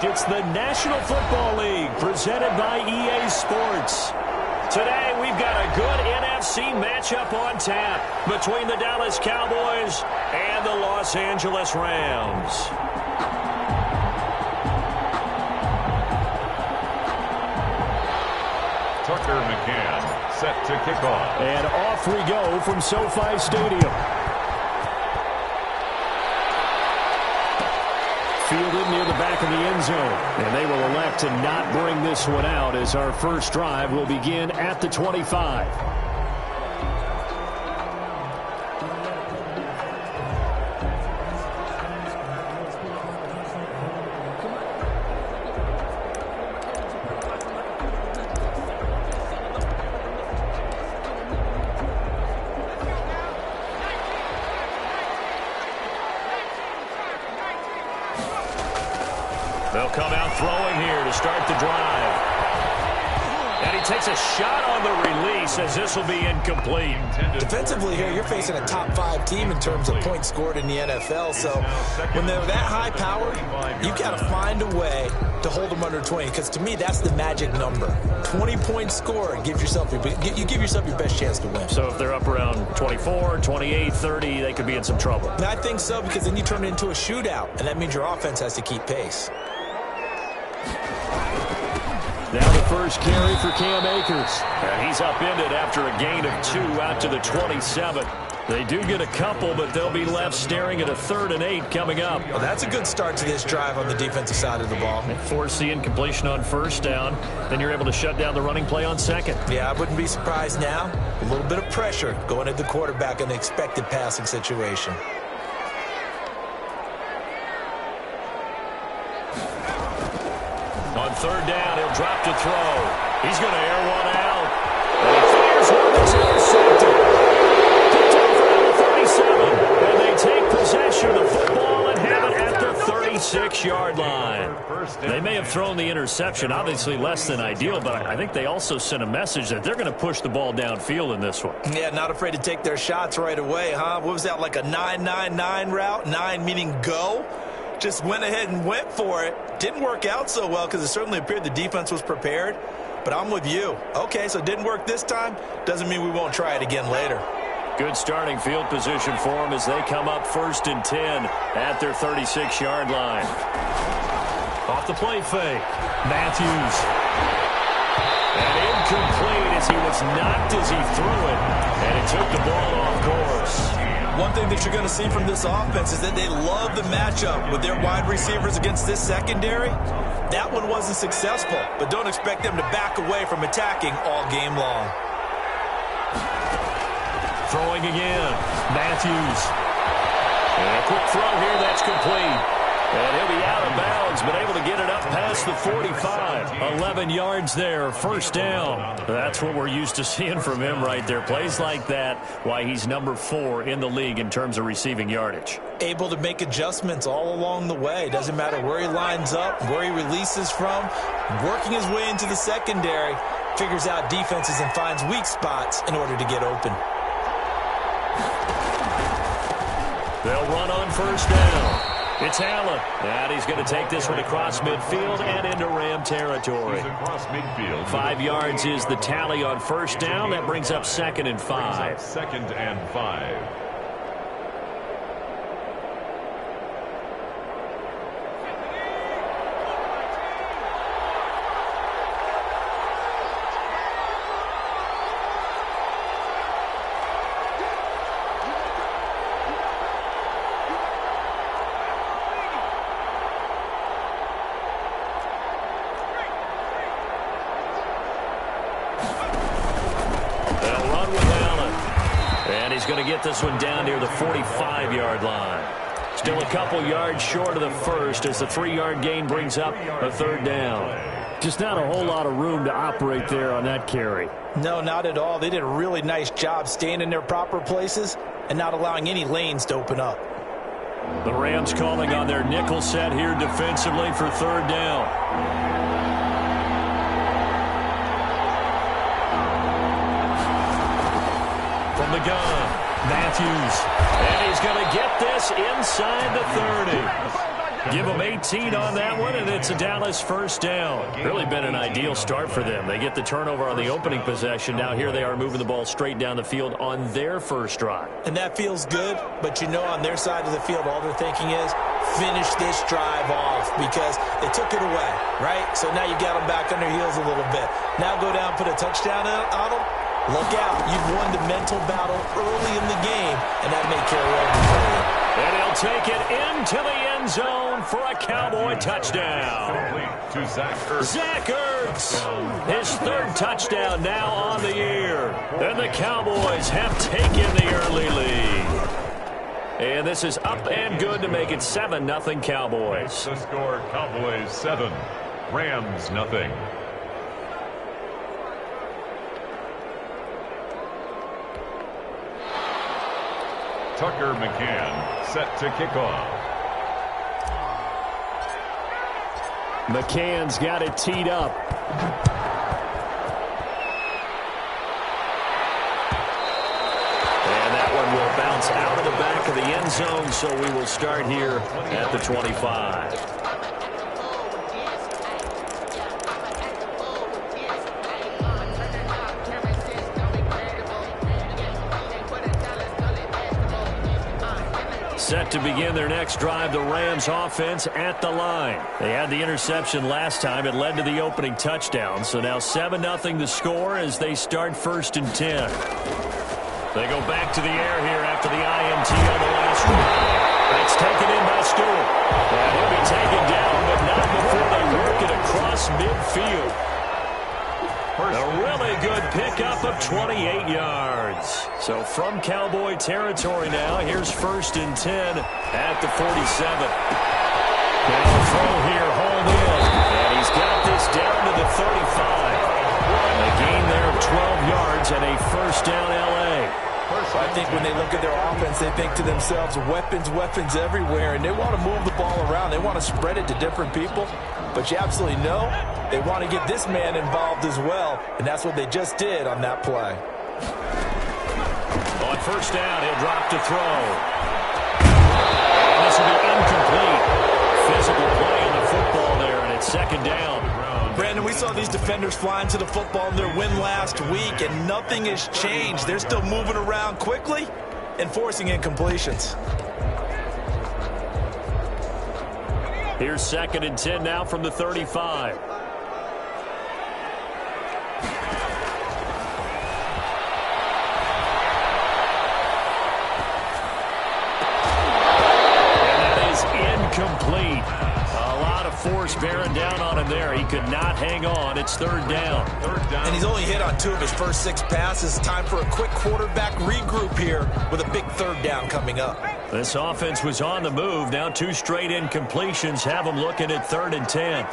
It's the National Football League presented by EA Sports. Today, we've got a good NFC matchup on tap between the Dallas Cowboys and the Los Angeles Rams. Tucker McCann set to kick off. And off we go from SoFi Stadium. Fielded near the back of the end zone. And they will elect to not bring this one out as our first drive will begin at the 25. They'll come out throwing here to start the drive. And he takes a shot on the release as this will be incomplete. Defensively here, you're facing a top 5 team in terms of points scored in the NFL. So when they're that high powered, you got to find a way to hold them under 20. Because to me, that's the magic number. 20 points scored, you give yourself your best chance to win. So if they're up around 24, 28, 30, they could be in some trouble. And I think so, because then you turn it into a shootout, and that means your offense has to keep pace. Now the first carry for Cam Akers. And he's upended after a gain of 2 out to the 27. They do get a couple, but they'll be left staring at a 3rd and 8 coming up. Well, that's a good start to this drive on the defensive side of the ball. They force the incompletion on first down. Then you're able to shut down the running play on second. Yeah, I wouldn't be surprised now. A little bit of pressure going at the quarterback in the expected passing situation. On 3rd down, he'll drop to throw. He's going to air one out. And he fires one that's intercepted. Picked off around the 37. And they take possession of the football and have it at the 36-yard line. They may have thrown the interception, obviously less than ideal, but I think they also sent a message that they're going to push the ball downfield in this one. Yeah, not afraid to take their shots right away, huh? What was that, like a 9-9-9 route? 9 meaning go? Just went ahead and went for it. Didn't work out so well because it certainly appeared the defense was prepared. But I'm with you. Okay, so it didn't work this time. Doesn't mean we won't try it again later. Good starting field position for them as they come up 1st and 10 at their 36-yard line. Off the play fake. Matthews. And incomplete as he was knocked as he threw it. And it took the ball off course. One thing that you're going to see from this offense is that they love the matchup with their wide receivers against this secondary. That one wasn't successful, but don't expect them to back away from attacking all game long. Throwing again. Matthews. And a quick throw here that's complete. And he'll be out of bounds, but able to get it up past the 45. 11 yards there, 1st down. That's what we're used to seeing from him right there. Plays like that, why he's number 4 in the league in terms of receiving yardage. Able to make adjustments all along the way. Doesn't matter where he lines up, where he releases from. Working his way into the secondary, figures out defenses and finds weak spots in order to get open. They'll run on 1st down. It's Allen. And he's going to take this one across midfield and into Ram territory. Across midfield. 5 yards is the tally on 1st down. That brings up 2nd and 5. 2nd and 5. Going to get this one down near the 45-yard line. Still a couple yards short of the first as the 3-yard gain brings up a 3rd down. Just not a whole lot of room to operate there on that carry. No, not at all. They did a really nice job staying in their proper places and not allowing any lanes to open up. The Rams calling on their nickel set here defensively for 3rd down. From the gun, Matthews. And he's going to get this inside the 30. Give them 18 on that one, and it's a Dallas first down. Really been an ideal start for them. They get the turnover on the opening possession. Now here they are moving the ball straight down the field on their first drive. And that feels good, but you know on their side of the field, all they're thinking is finish this drive off because they took it away, right? So now you got them back on their heels a little bit. Now go down, put a touchdown on them. Look out. You've won the mental battle early in the game, and that may carry over. And he'll take it into the end zone for a Cowboy touchdown. To Zach Ertz. Zach Ertz, his third touchdown now on the year. And the Cowboys have taken the early lead. And this is up and good to make it 7-0 Cowboys. The score, Cowboys 7, Rams nothing. Tucker McCann set to kick off. McCann's got it teed up. And that one will bounce out of the back of the end zone, so we will start here at the 25. Set to begin their next drive, the Rams offense at the line. They had the interception last time. It led to the opening touchdown. So now 7-0 the score as they start 1st and 10. They go back to the air here after the INT on the last drive. It's taken in by Stewart. And he'll be taken down, but not before they work it across midfield. A really good pickup of 28 yards. So from Cowboy territory now, here's 1st and 10 at the 47. Now a throw here, hauled in. And he's got this down to the 35. A gain there of 12 yards and a first down L.A. I think when they look at their offense, they think to themselves, weapons, weapons everywhere, and they want to move the ball around. They want to spread it to different people. But you absolutely know they want to get this man involved as well, and that's what they just did on that play. On first down, he'll drop to throw. And this will be incomplete. Physical play in the football there, and it's 2nd down. Brandon, we saw these defenders flying to the football in their win last week, and nothing has changed. They're still moving around quickly and forcing incompletions. Here's 2nd and 10 now from the 35. And that is incomplete. A lot of force bearing down on him there. He could not hang on. It's 3rd down. And he's only hit on 2 of his first 6 passes. Time for a quick quarterback regroup here with a big 3rd down coming up. This offense was on the move. Now 2 straight incompletions have them looking at 3rd and 10.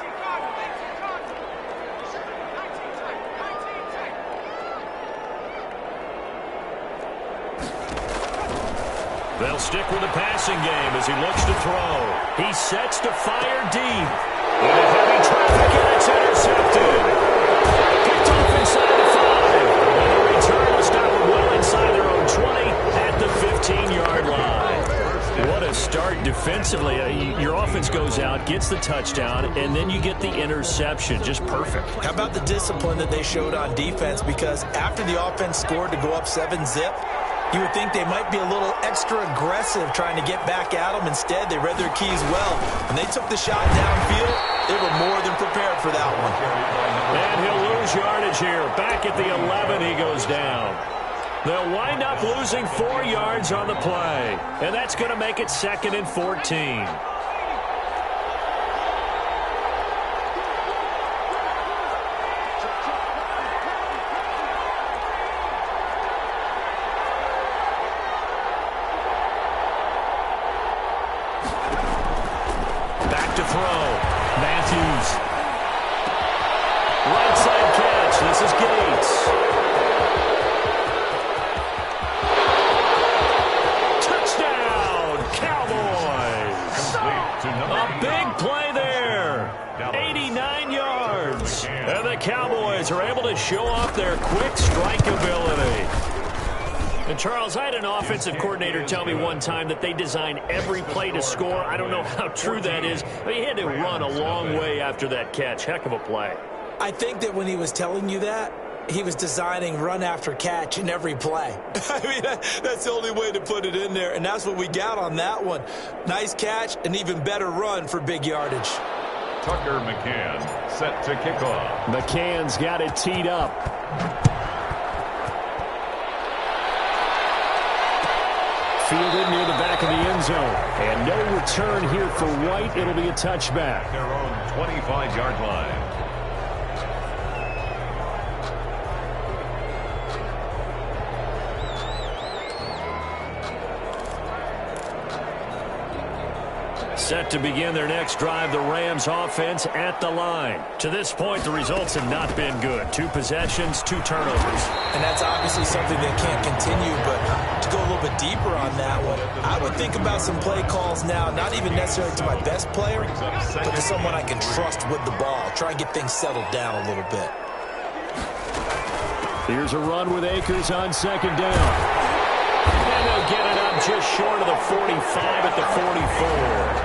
They'll stick with the passing game as he looks to throw. He sets to fire deep. With a heavy traffic, and it's intercepted. Picked off inside the 5. And the return will stop them well inside their own 20 at the 15-yard line. What a start defensively. Your offense goes out, gets the touchdown, and then you get the interception. Just perfect. How about the discipline that they showed on defense? Because after the offense scored to go up 7-zip, you would think they might be a little extra aggressive trying to get back at them. Instead, they read their keys well. When they took the shot downfield, they were more than prepared for that one. And he'll lose yardage here. Back at the 11, he goes down. They'll wind up losing 4 yards on the play. And that's going to make it 2nd and 14. Back to throw. Matthews. Right side catch. This is Gates. Touchdown, Cowboys. A big play there. 89 yards. And the Cowboys are able to show off their quick strike ability. And Charles, I had an offensive coordinator tell me one time that they design every play to score. I don't know how true that is, but he had to run a long way after that catch. Heck of a play. I think that when he was telling you that, he was designing run after catch in every play. I mean, that's the only way to put it in there, and that's what we got on that one. Nice catch, an even better run for big yardage. Tucker McCann set to kick off. McCann's got it teed up. Fielded near the back of the end zone. And no return here for White. It'll be a touchback. Their own 25-yard line. Set to begin their next drive, the Rams offense at the line. To this point, the results have not been good. 2 possessions, 2 turnovers. And that's obviously something that can't continue, but to go a little bit deeper on that one, I would think about some play calls now, not even necessarily to my best player, but to someone I can trust with the ball. Try and get things settled down a little bit. Here's a run with Akers on second down. And they'll get it up just short of the 45 at the 44.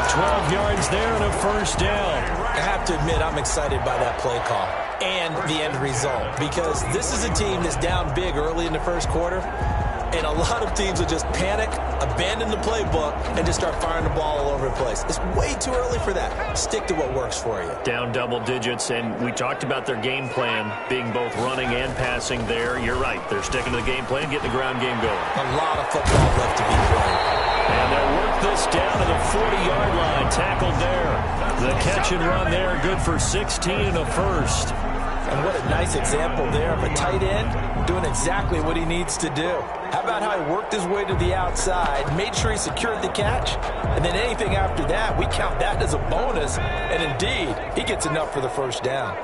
12 yards there and a first down. I have to admit, I'm excited by that play call and the end result, because this is a team that's down big early in the first quarter, and a lot of teams will just panic, abandon the playbook, and just start firing the ball all over the place. It's way too early for that. Stick to what works for you. Down double digits, and we talked about their game plan being both running and passing there. You're right. They're sticking to the game plan, getting the ground game going. A lot of football left to be played. And they'll work this down to the 40-yard line. Tackled there. The catch and run there, good for 16 and a first. And what a nice example there of a tight end doing exactly what he needs to do. How about how he worked his way to the outside, made sure he secured the catch, and then anything after that, we count that as a bonus, and indeed, he gets enough for the first down.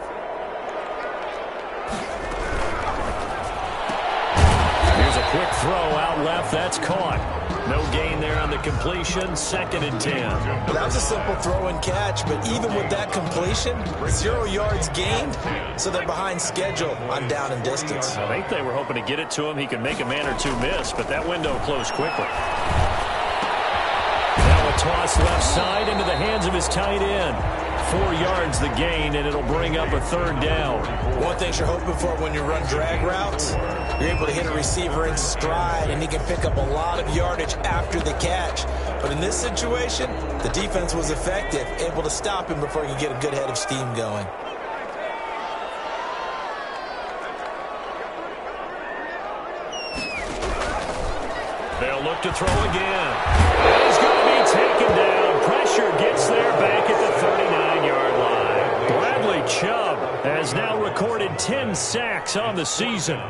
Here's a quick throw out left. That's caught. No gain there on the completion. 2nd and 10. Well, that was a simple throw and catch, but even with that completion, 0 yards gained, so they're behind schedule on down and distance. I think they were hoping to get it to him. He could make a man or two miss, but that window closed quickly. Now a toss left side into the hands of his tight end. 4 yards the gain, and it'll bring up a 3rd down. One thing you're hoping for when you run drag routes, you're able to hit a receiver in stride, and he can pick up a lot of yardage after the catch. But in this situation, the defense was effective, able to stop him before he could get a good head of steam going. They'll look to throw again. He's going to be taken down. Pressure gets there back at the 39-yard line. Bradley Chubb has now recorded 10 sacks on the season.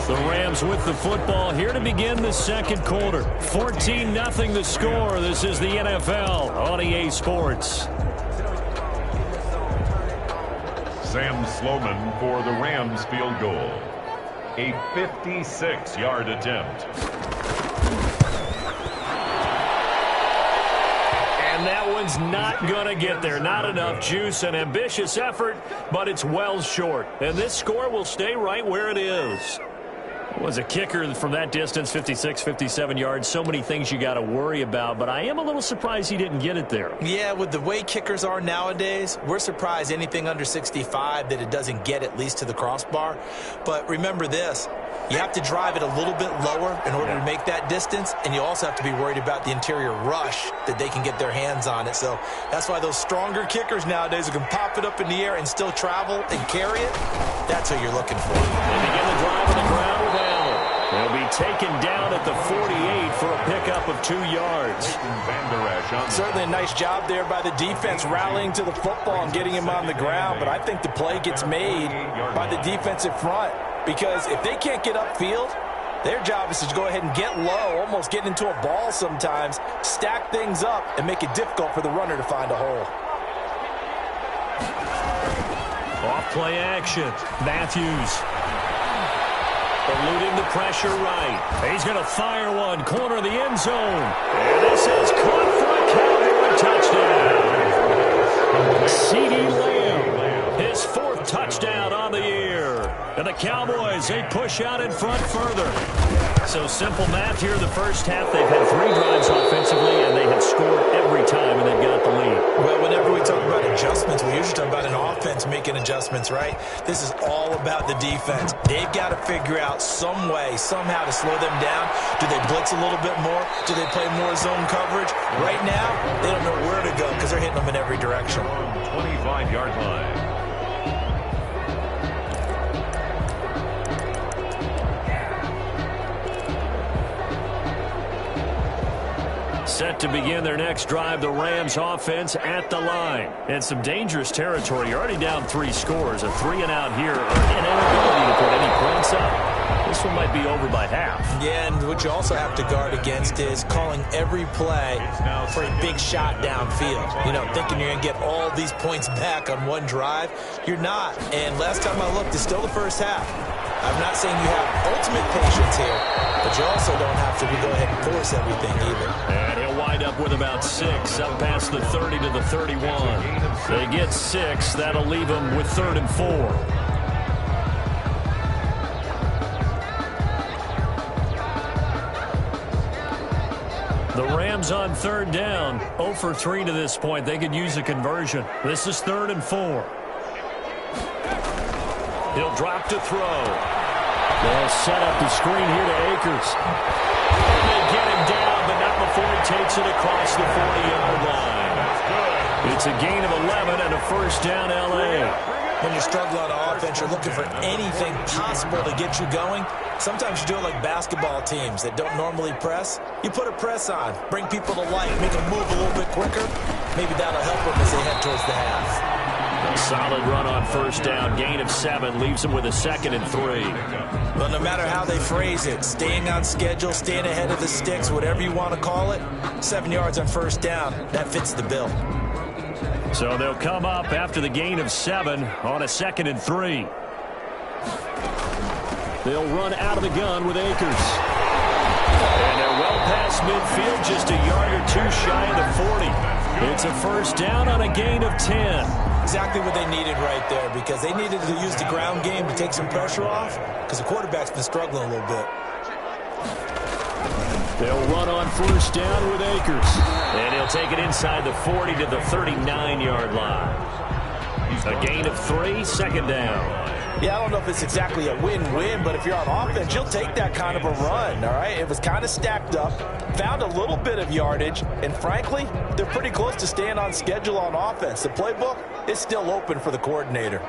The Rams with the football here to begin the second quarter. 14-0 the score. This is the NFL on EA Sports. Sam Sloman for the Rams field goal. A 56-yard attempt. And that one's not going to get there. Not enough juice. An ambitious effort, but it's well short. And this score will stay right where it is. Was a kicker from that distance, 56, 57 yards. So many things you got to worry about, but I am a little surprised he didn't get it there. Yeah, with the way kickers are nowadays, we're surprised anything under 65 that it doesn't get at least to the crossbar. But remember this, you have to drive it a little bit lower in order to make that distance, and you also have to be worried about the interior rush that they can get their hands on it. So that's why those stronger kickers nowadays who can pop it up in the air and still travel and carry it, that's what you're looking for. They begin the drive on the ground with Allen. They'll be taken down at the 48 for a pickup of 2 yards. Certainly a nice job there by the defense rallying to the football and getting him on the ground, but I think the play gets made by the defensive front, because if they can't get upfield, their job is to go ahead and get low, almost get into a ball sometimes, stack things up, and make it difficult for the runner to find a hole. Off play action. Matthews eluding the pressure right. He's going to fire one, corner of the end zone. And this is caught for a Cowboy touchdown. CeeDee Lamb, his 4th touchdown on the year. And the Cowboys, they push out in front further. So simple math here in the first half. They've had 3 drives offensively, and they have scored every time, and they've got the lead. Well, whenever we talk about adjustments, we usually talk about an offense making adjustments, right? This is all about the defense. They've got to figure out some way, somehow to slow them down. Do they blitz a little bit more? Do they play more zone coverage? Right now, they don't know where to go because they're hitting them in every direction. 25-yard line. Set to begin their next drive, the Rams offense at the line. And some dangerous territory. You're already down 3 scores. A 3-and-out here, or an inability to put any points up. This one might be over by half. Yeah, and what you also have to guard against is calling every play for a big shot downfield. You know, thinking you're going to get all these points back on one drive. You're not. And last time I looked, it's still the first half. I'm not saying you have ultimate patience here, but you also don't have to go ahead and force everything either. And he'll wind up with about 6, up past the 30 to the 31. They get 6. That'll leave them with 3rd and 4. The Rams on 3rd down, 0 for 3 to this point. They could use a conversion. This is 3rd and 4. He'll drop to throw. They'll set up the screen here to Akers. And they get him down, but not before he takes it across the 40-yard line. It's a gain of 11 and a 1st down, L.A. When you struggle on offense, you're looking for anything possible to get you going. Sometimes you do it like basketball teams that don't normally press. You put a press on, bring people to life, make them move a little bit quicker. Maybe that'll help them as they head towards the half. A solid run on 1st down. Gain of 7 leaves them with a 2nd and 3. Well, no matter how they phrase it, staying on schedule, staying ahead of the sticks, whatever you want to call it, 7 yards on 1st down, that fits the bill. So they'll come up after the gain of 7 on a 2nd and 3. They'll run out of the gun with Akers. And they're well past midfield, just a yard or 2 shy of the 40. It's a 1st down on a gain of 10. Exactly what they needed right there, because they needed to use the ground game to take some pressure off, because the quarterback's been struggling a little bit. They'll run on 1st down with Akers. And he'll take it inside the 40 to the 39-yard line. A gain of 3, 2nd down. Yeah, I don't know if it's exactly a win-win, but if you're on offense, you'll take that kind of a run, all right? It was kind of stacked up, found a little bit of yardage, and frankly, they're pretty close to staying on schedule on offense. The playbook is still open for the coordinator.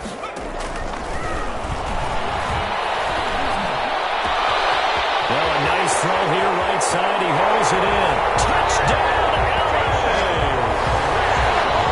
Well, a nice throw here right side. He hauls it in. Touchdown, LA!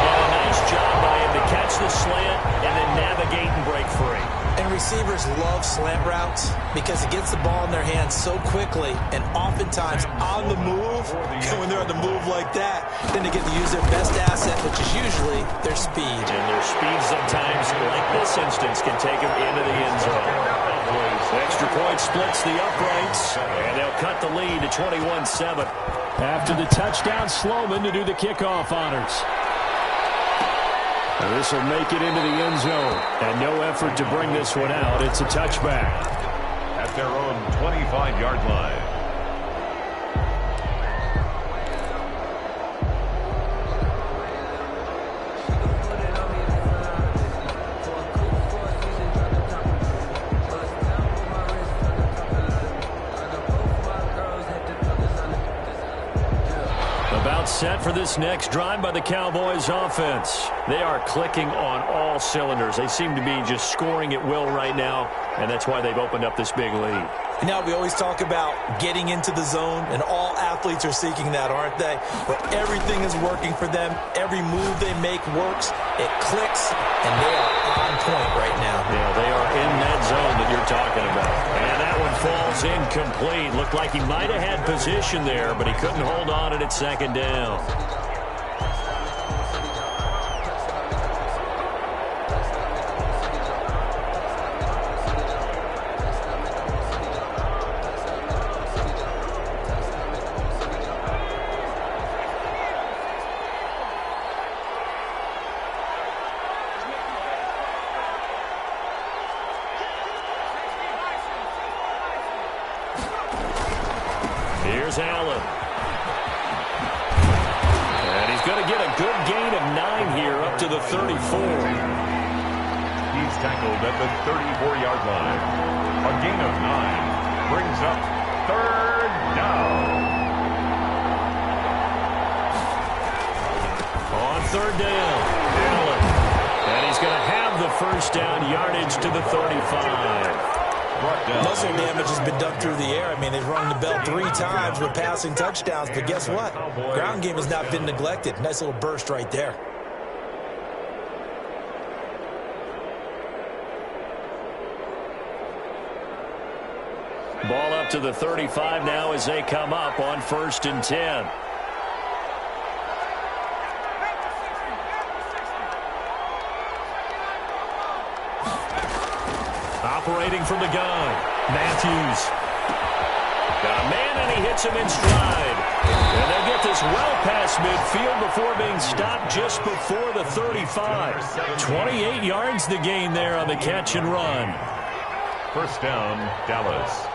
And a nice job by him to catch the slant and then navigate and break free. And receivers love slant routes because it gets the ball in their hands so quickly and oftentimes on the move. And when they're on the move like that, then they get to use their best asset, which is usually their speed. And their speed sometimes, like this instance, can take them into the end zone. Extra point splits the uprights, and they'll cut the lead to 21-7. After the touchdown, Sloman to do the kickoff honors. This will make it into the end zone, and no effort to bring this one out. It's a touchback. At their own 25-yard line. Set for this next drive by the Cowboys offense. They are clicking on all cylinders. They seem to be just scoring at will right now, and that's why they've opened up this big lead. You know, we always talk about getting into the zone, and all athletes are seeking that, aren't they? Where everything is working for them, every move they make works, it clicks, and they are on point right now. Yeah, they are in that zone that you're talking about. And that one falls incomplete. Looked like he might have had position there, but he couldn't hold on at 2nd down. Here's Allen. And he's going to get a good gain of 9 here up to the 34. He's tackled at the 34-yard line. A gain of 9 brings up third down. On third down, Allen. And he's going to have the first down, yardage to the 35. Muscle damage has been done through the air. I mean, they've rung the bell 3 times with passing touchdowns, but guess what? Ground game has not been neglected. Nice little burst right there. Ball up to the 35 now as they come up on 1st and 10. Operating from the gun, Matthews. Got a man, and he hits him in stride. And they'll get this well past midfield before being stopped just before the 35. 28 yards the gain there on the catch and run. First down, Dallas.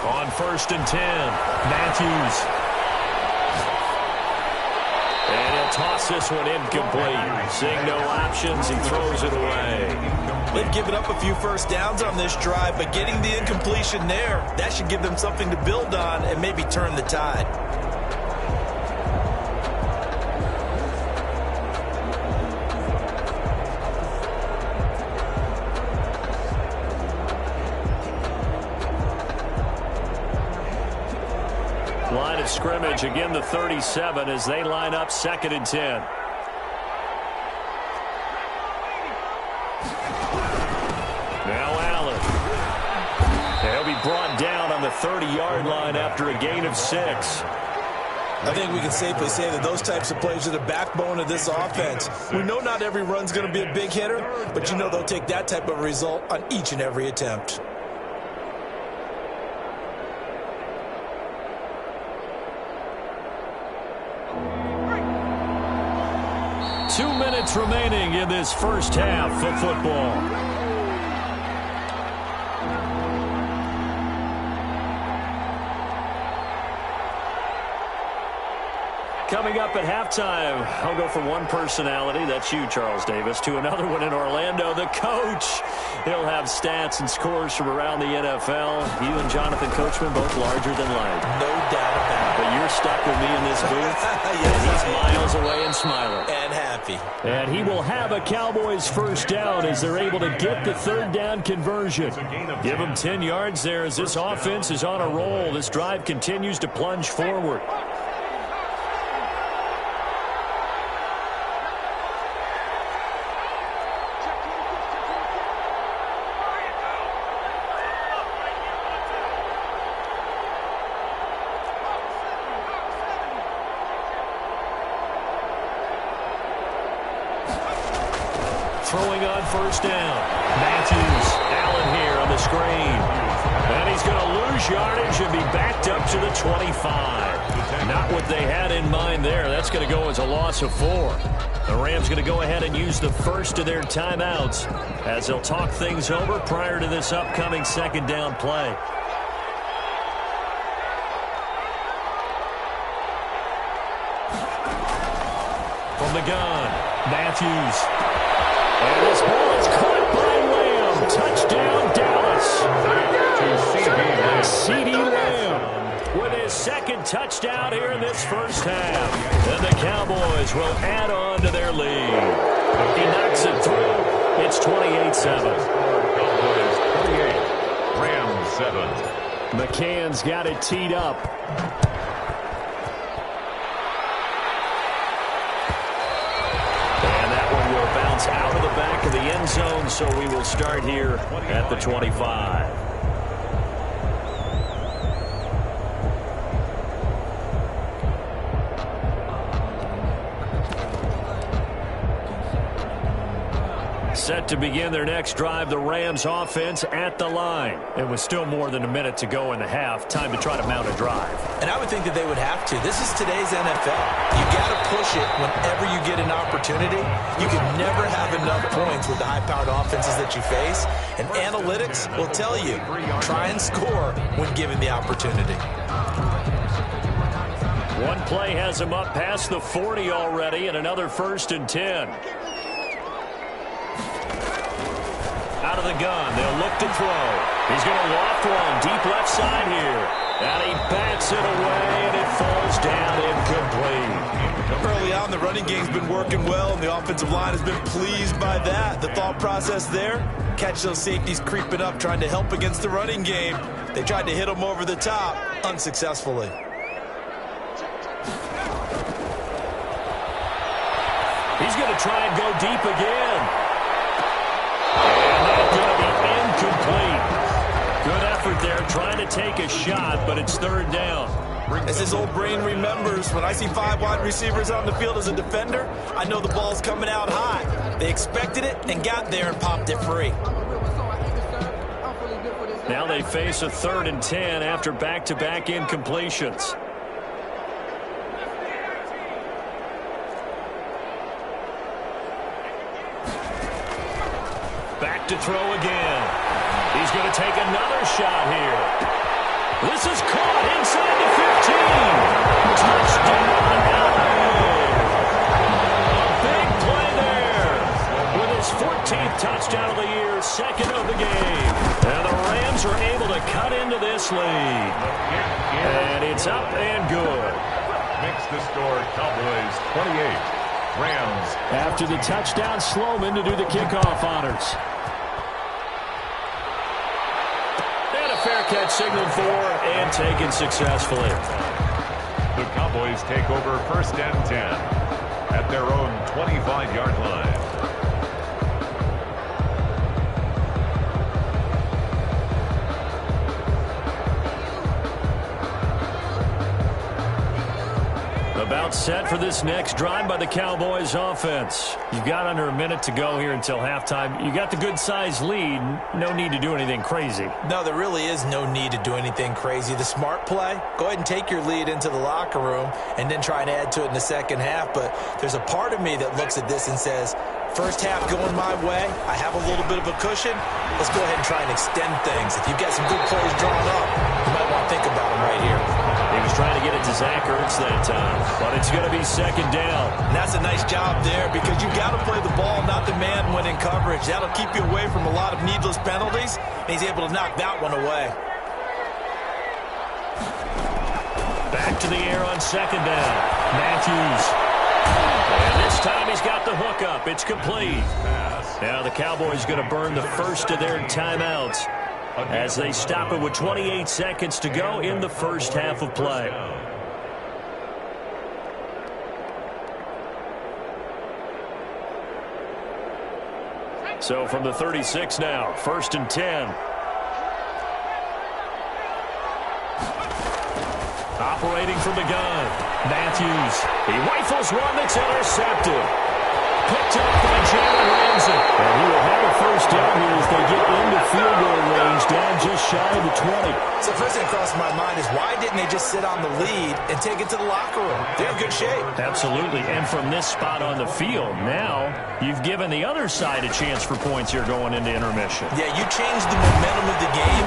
On 1st and 10, Matthews. And he'll toss this one incomplete. Seeing no options, he throws it away. They've given up a few first downs on this drive, but getting the incompletion there, that should give them something to build on and maybe turn the tide. Line of scrimmage, again the 37 as they line up 2nd and 10. Now Allen. They'll be brought down on the 30-yard line after a gain of 6. I think we can safely say that those types of plays are the backbone of this offense. We know not every run's going to be a big hitter, but you know they'll take that type of result on each and every attempt. Two minutes remaining in this first half of football. Coming up at halftime, I'll go from one personality, that's you, Charles Davis, to another one in Orlando, the coach. He'll have stats and scores from around the NFL. You and Jonathan Coachman, both larger than life. No doubt about it. But you're stuck with me in this booth. Yes, and he's miles away and smiling. And happy. And he will have a Cowboys first down as they're able to get the third down conversion. Give him 10 yards there as this offense is on a roll. This drive continues to plunge forward. Throwing on first down. Matthews, Allen here on the screen. And he's going to lose yardage and be backed up to the 25. Not what they had in mind there. That's going to go as a loss of 4. The Rams going to go ahead and use the first of their timeouts as they'll talk things over prior to this upcoming second down play. From the gun, Matthews. And this ball is caught by Lamb. Touchdown, Dallas. CeeDee Lamb with his second touchdown here in this first half. And the Cowboys will add on to their lead. He knocks it through. It's 28-7. Cowboys 28, Rams 7. McCann's got it teed up. Out of the back of the end zone, so we will start here at the 25. Set to begin their next drive, the Rams offense at the line. It was still more than a minute to go in the half. Time to try to mount a drive. And I would think that they would have to. This is today's NFL. You got to push it whenever you get an opportunity. You can never have enough points with the high-powered offenses that you face. And analytics will tell you, try and score when given the opportunity. One play has him up past the 40 already, and another 1st and 10. Out of the gun, they'll look to throw. He's going to loft one deep left side here. And he bats it away, and it falls down incomplete. Early on, the running game's been working well, and the offensive line has been pleased by that. The thought process there, catch those safeties creeping up, trying to help against the running game. They tried to hit them over the top, unsuccessfully. He's going to try and go deep again. And that's going to be incomplete. Good effort there, trying to take a shot, but it's 3rd down. As his old brain remembers, when I see 5 wide receivers on the field as a defender, I know the ball's coming out high. They expected it and got there and popped it free. Now they face a 3rd and 10 after back-to-back incompletions. Back to throw again. He's going to take another shot here. This is caught inside the 15. Touchdown, LA. A big play there. With his 14th touchdown of the year, 2nd of the game. And the Rams are able to cut into this lead. And it's up and good. Makes the score Cowboys 28. Rams. After the touchdown, Sloman to do the kickoff honors. And a fair catch signaled for and taken successfully. The Cowboys take over 1st and 10 at their own 25-yard line. About set for this next drive by the Cowboys offense. You've got under a minute to go here until halftime. You got the good-sized lead. No need to do anything crazy. No, there really is no need to do anything crazy. The smart play, go ahead and take your lead into the locker room and then try and add to it in the second half. But there's a part of me that looks at this and says, first half going my way, I have a little bit of a cushion. Let's go ahead and try and extend things. If you've got some good plays drawn up, you might want to think about them right here. He was trying to get it to Zach Ertz that time, but it's going to be 2nd down. And that's a nice job there because you've got to play the ball, not the man when in coverage. That'll keep you away from a lot of needless penalties, and he's able to knock that one away. Back to the air on 2nd down. Matthews. And this time he's got the hook up. It's complete. Now the Cowboys going to burn the first of their timeouts as they stop it with 28 seconds to go in the first half of play. So from the 36 now, 1st and 10. Operating from the gun, Matthews. He rifles one that's intercepted. Picked up by Jalen Ramsey. And he will have a 1st down here as they get into field goal range, down just shy of the 20. So first thing across my mind is why didn't they just sit on the lead and take it to the locker room? They're in good shape. Absolutely. And from this spot on the field, now you've given the other side a chance for points here going into intermission. Yeah, you changed the momentum of the game,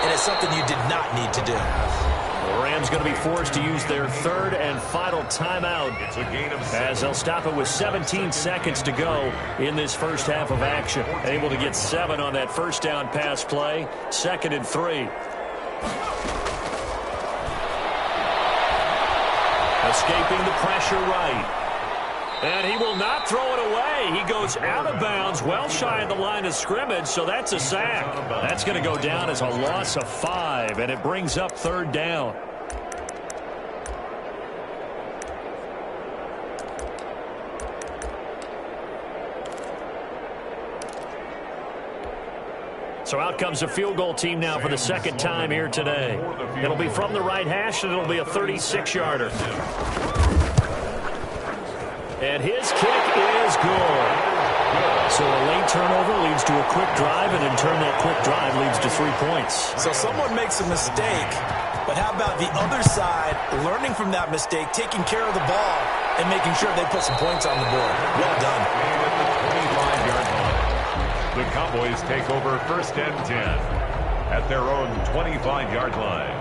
and it's something you did not need to do. The Rams going to be forced to use their 3rd and final timeout as they'll stop it with 17 seconds to go in this first half of action. Able to get 7 on that 1st down pass play. 2nd and 3. Escaping the pressure right. And he will not throw it away. He goes out of bounds, well shy of the line of scrimmage, so that's a sack. That's going to go down as a loss of 5, and it brings up 3rd down. So out comes a field goal team now for the 2nd time here today. It'll be from the right hash, and it'll be a 36-yarder. And his kick is good. So a late turnover leads to a quick drive, and in turn that quick drive leads to 3 points. So someone makes a mistake, but how about the other side learning from that mistake, taking care of the ball, and making sure they put some points on the board? Well done. At the 25-yard line, the Cowboys take over 1st and 10 at their own 25-yard line.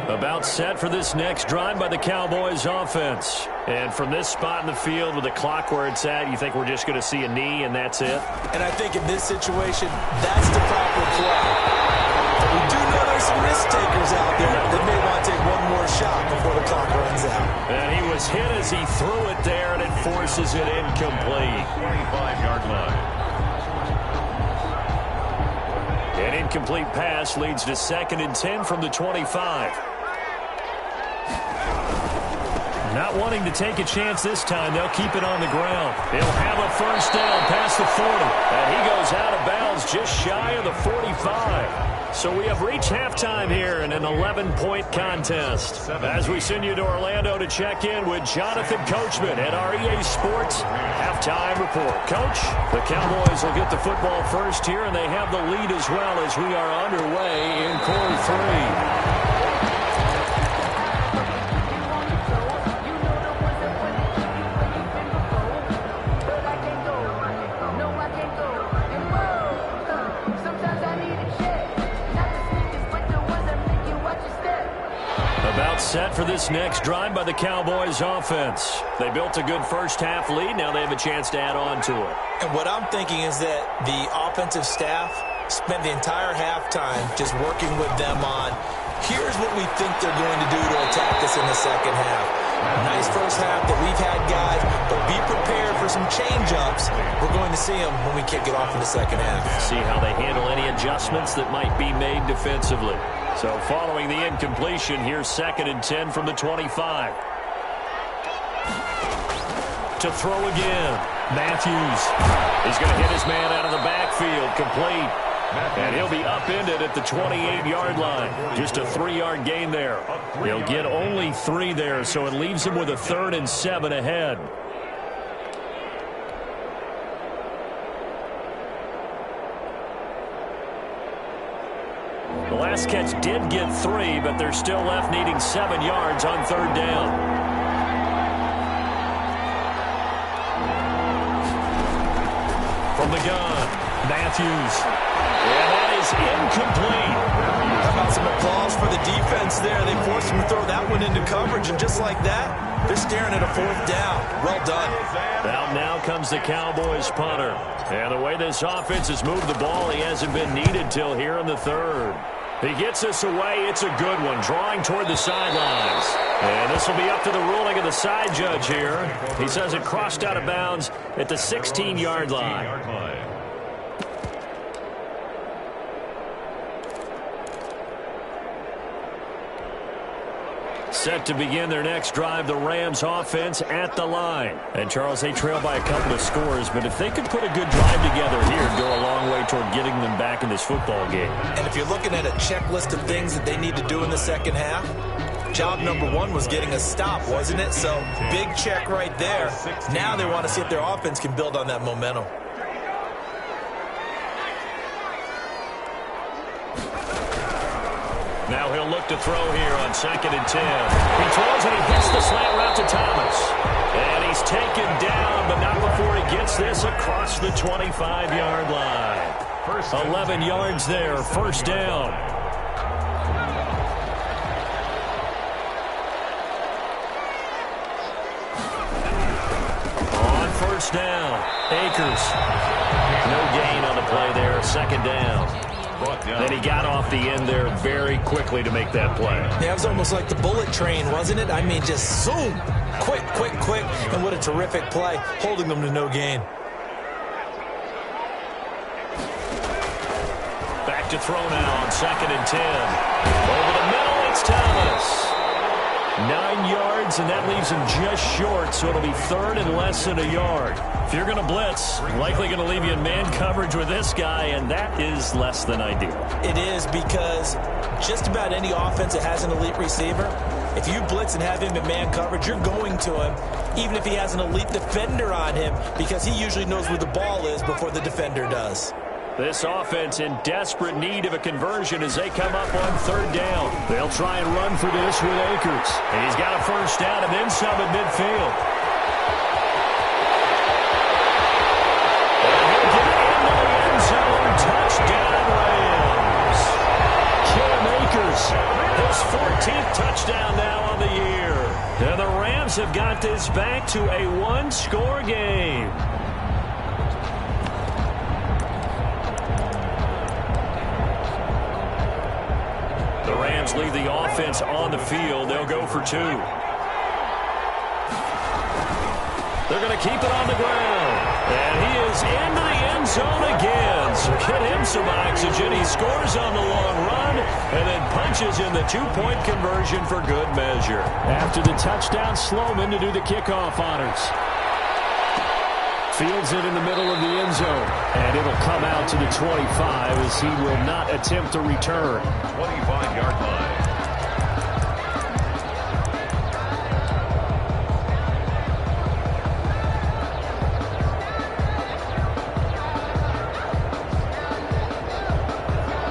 About set for this next drive by the Cowboys offense. And from this spot in the field with the clock where it's at, you think we're just going to see a knee and that's it? And I think in this situation, that's the proper play. But we do know there's some risk takers out there that may want to take one more shot before the clock runs out. And he was hit as he threw it there, and it forces it incomplete. 25-yard line. An incomplete pass leads to 2nd and 10 from the 25. Not wanting to take a chance this time, they'll keep it on the ground. He'll have a first down past the 40. And he goes out of bounds just shy of the 45. So we have reached halftime here in an 11-point contest. As we send you to Orlando to check in with Jonathan Coachman at our EA Sports Halftime Report. Coach, the Cowboys will get the football first here, and they have the lead as well as we are underway in quarter 3. Set for this next drive by the Cowboys offense. They built a good first half lead. Now they have a chance to add on to it. And what I'm thinking is that the offensive staff spent the entire halftime just working with them on, here's what we think they're going to do to attack us in the second half. Nice first half that we've had, guys, but be prepared for some change-ups. We're going to see them when we kick it off in the second half. See how they handle any adjustments that might be made defensively. So following the incompletion, here's 2nd and 10 from the 25. To throw again, Matthews. He's going to hit his man out of the backfield, complete. And he'll be upended at the 28-yard line. Just a 3-yard gain there. He'll get only 3 there, so it leaves him with a 3rd and 7 ahead. The last catch did get 3, but they're still left needing 7 yards on 3rd down. From the gun, Matthews. And that is incomplete. How about some applause for the defense there? They forced him to throw that one into coverage, and just like that, they're staring at a 4th down. Well done. Well, now comes the Cowboys punter. And the way this offense has moved the ball, he hasn't been needed till here in the 3rd. He gets us away. It's a good one, drawing toward the sidelines. And this will be up to the ruling of the side judge here. He says it crossed out of bounds at the 16-yard line. Set to begin their next drive, the Rams offense at the line. And Charles, they trail by a couple of scores, but if they could put a good drive together here, go a long way toward getting them back in this football game. And if you're looking at a checklist of things that they need to do in the second half, job number 1 was getting a stop, wasn't it? So big check right there. Now they want to see if their offense can build on that momentum. Now he'll look to throw here on 2nd and 10. He throws and he hits the slant route to Thomas. And he's taken down, but not before he gets this across the 25-yard line. 11 yards there, 1st down. On 1st down, Akers. No gain on the play there, 2nd down. And he got off the end there very quickly to make that play. Yeah, it was almost like the bullet train, wasn't it? I mean, just zoom. Quick, quick, quick. And what a terrific play, holding them to no gain. Back to throw now on 2nd and 10. Over the middle, it's Thomas. 9 yards, and that leaves him just short, so it'll be 3rd and less than a yard. If you're going to blitz, likely going to leave you in man coverage with this guy, and that is less than ideal. It is, because just about any offense that has an elite receiver, If you blitz and have him in man coverage, you're going to him, even if he has an elite defender on him, because he usually knows where the ball is before the defender does. This offense in desperate need of a conversion as they come up on third down. They'll try and run for this with Akers. And he's got a first down and then some at midfield. And he'll get into the end zone. Touchdown, Rams. Cam Akers, his 14th touchdown now on the year. And the Rams have got this back to a one-score game. The Rams leave the offense on the field. They'll go for two. They're going to keep it on the ground. And he is into the end zone again. So get him some oxygen. He scores on the long run and then punches in the two-point conversion for good measure. After the touchdown, Sloman to do the kickoff honors. Fields it in the middle of the end zone. And it'll come out to the 25 as he will not attempt to return. 25-yard line.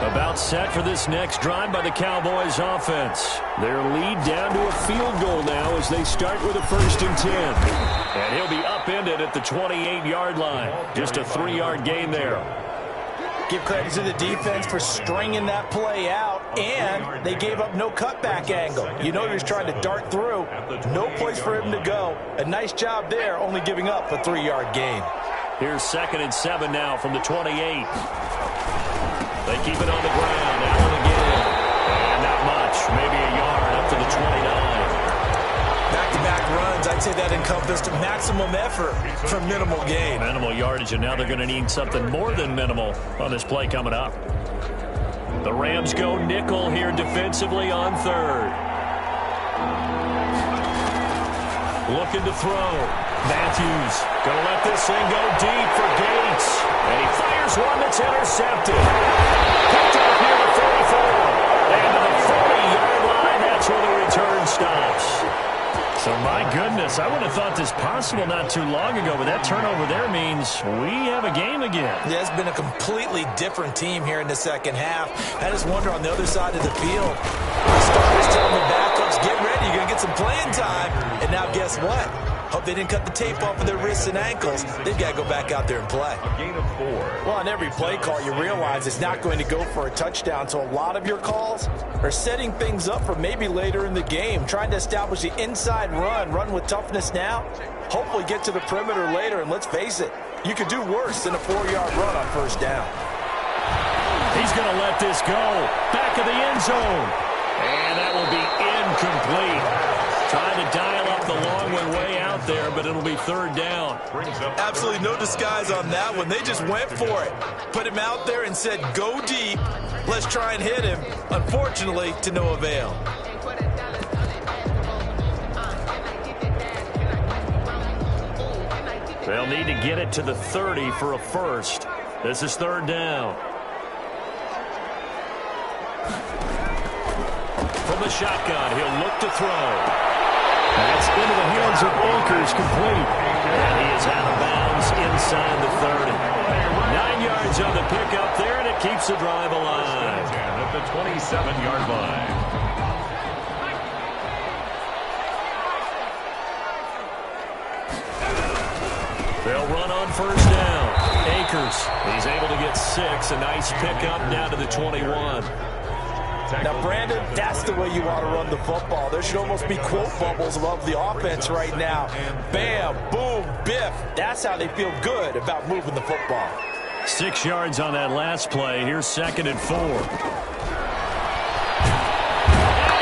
About set for this next drive by the Cowboys offense. Their lead down to a field goal now as they start with a 1st and 10. And he'll be upended at the 28-yard line. Just a 3-yard gain there. Give credit to the defense for stringing that play out, and they gave up no cutback angle. You know he was trying to dart through. No place for him to go. A nice job there, only giving up a 3-yard gain. Here's 2nd and 7 now from the 28. They keep it on the ground. Allen again. And not much. Maybe a yard up to the 29. Back-to-back runs, I'd say that encompassed maximum effort for minimal gain. Minimal yardage, and now they're going to need something more than minimal on this play coming up. The Rams go nickel here defensively on 3rd. Looking to throw. Matthews going to let this thing go deep for Gates. And he fires one that's intercepted. Picked up here at 44. And to the 40-yard line, that's where the return stops. So, my goodness, I would have thought this possible not too long ago, but that turnover there means we have a game again. Yeah, it's been a completely different team here in the second half. I just wonder on the other side of the field, the starters telling the backups, get ready, you're going to get some playing time. And now guess what? Hope they didn't cut the tape off of their wrists and ankles. They've got to go back out there and play. A gain of 4. Well, on every play call, you realize it's not going to go for a touchdown. So a lot of your calls are setting things up for maybe later in the game, trying to establish the inside run with toughness now. Hopefully get to the perimeter later, and let's face it, you could do worse than a 4-yard run on 1st down. He's going to let this go. Back of the end zone. And that will be incomplete. Trying to dial up the long way out there, but it'll be 3rd down. Absolutely no disguise on that one. They just went for it. Put him out there and said, go deep. Let's try and hit him. Unfortunately, to no avail. They'll need to get it to the 30 for a first. This is 3rd down. From the shotgun, he'll look to throw. That's into the hands of Akers, complete. And he is out of bounds inside the 30. 9 yards on the pickup there, and it keeps the drive alive. At the 27-yard line. They'll run on 1st down. Akers, he's able to get 6. A nice pickup down to the 21. Now, Brandon, that's the way you want to run the football. There should almost be quote bubbles above the offense right now. Bam, boom, biff. That's how they feel good about moving the football. 6 yards on that last play. Here's 2nd and 4. And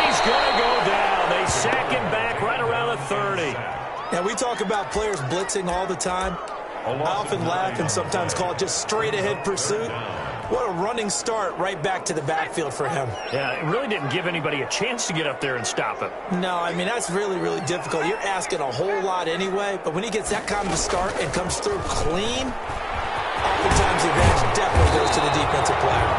he's going to go down. They sack him back right around the 30. Now, we talk about players blitzing all the time. I often laugh and sometimes call it just straight-ahead pursuit. What a running start right back to the backfield for him. Yeah, it really didn't give anybody a chance to get up there and stop him. No, I mean, that's really, really difficult. You're asking a whole lot anyway, but when he gets that kind of a start and comes through clean, oftentimes the advantage definitely goes to the defensive player.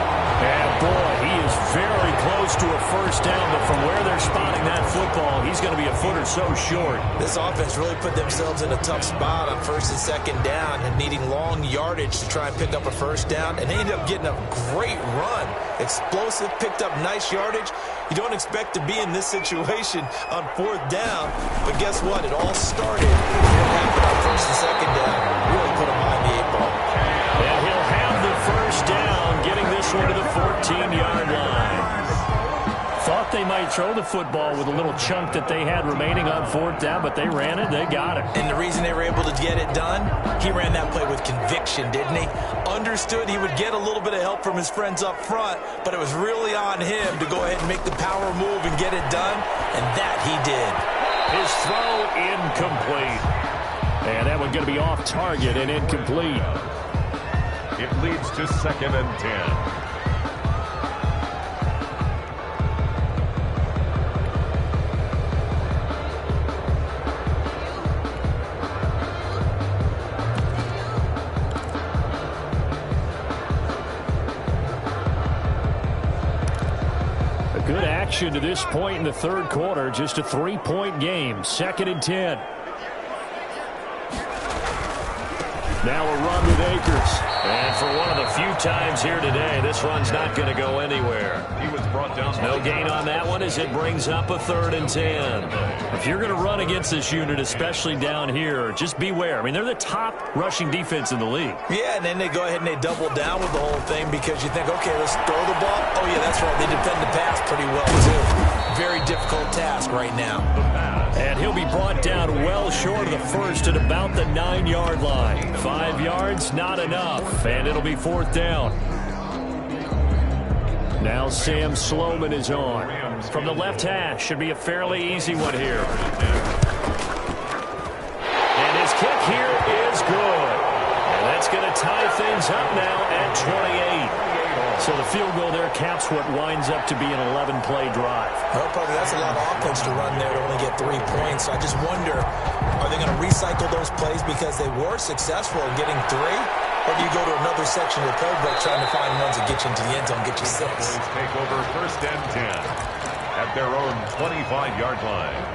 And boy, he is very close to a first down, but from where they're spotting that football, he's going to be a foot or so short. This offense really put themselves in a tough spot on first and second down and needing long yardage to try and pick up a first down, and they ended up getting a great run. Explosive, picked up nice yardage. You don't expect to be in this situation on fourth down, but guess what? It all started what happened on first and second down. Really put them behind the 8 ball. And he'll have the first down, getting this one to the 14-yard line. Thought they might throw the football with a little chunk that they had remaining on fourth down, but they ran it, they got it. And the reason they were able to get it done, he ran that play with conviction, didn't he? Understood he would get a little bit of help from his friends up front, but it was really on him to go ahead and make the power move and get it done, and that he did. His throw incomplete. And that one going to be off target and incomplete. It leads to 2nd and 10. Good action to this point in the third quarter. Just a 3-point game. 2nd and 10. Now a run with Akers. And for one of the few times here today, this run's not going to go anywhere. He was brought down. No gain on that one as it brings up a 3rd and 10. If you're going to run against this unit, especially down here, just beware. I mean, they're the top rushing defense in the league. Yeah, and then they go ahead and they double down with the whole thing because you think, okay, let's throw the ball. Oh, yeah, that's right. They defend the pass pretty well, too. Very difficult task right now. And he'll be brought down well short of the first at about the 9-yard line. 5 yards, not enough. And it'll be 4th down. Now Sam Sloman is on. From the left hash, should be a fairly easy one here. And his kick here is good. And that's going to tie things up now at 28. So the field goal there caps what winds up to be an 11-play drive. Well, probably that's a lot of offense to run there to only get 3 points. So I just wonder, are they going to recycle those plays because they were successful in getting 3? Or do you go to another section of the playbook trying to find ones that get you into the end zone, get you 6? Take over 1st and 10 at their own 25-yard line.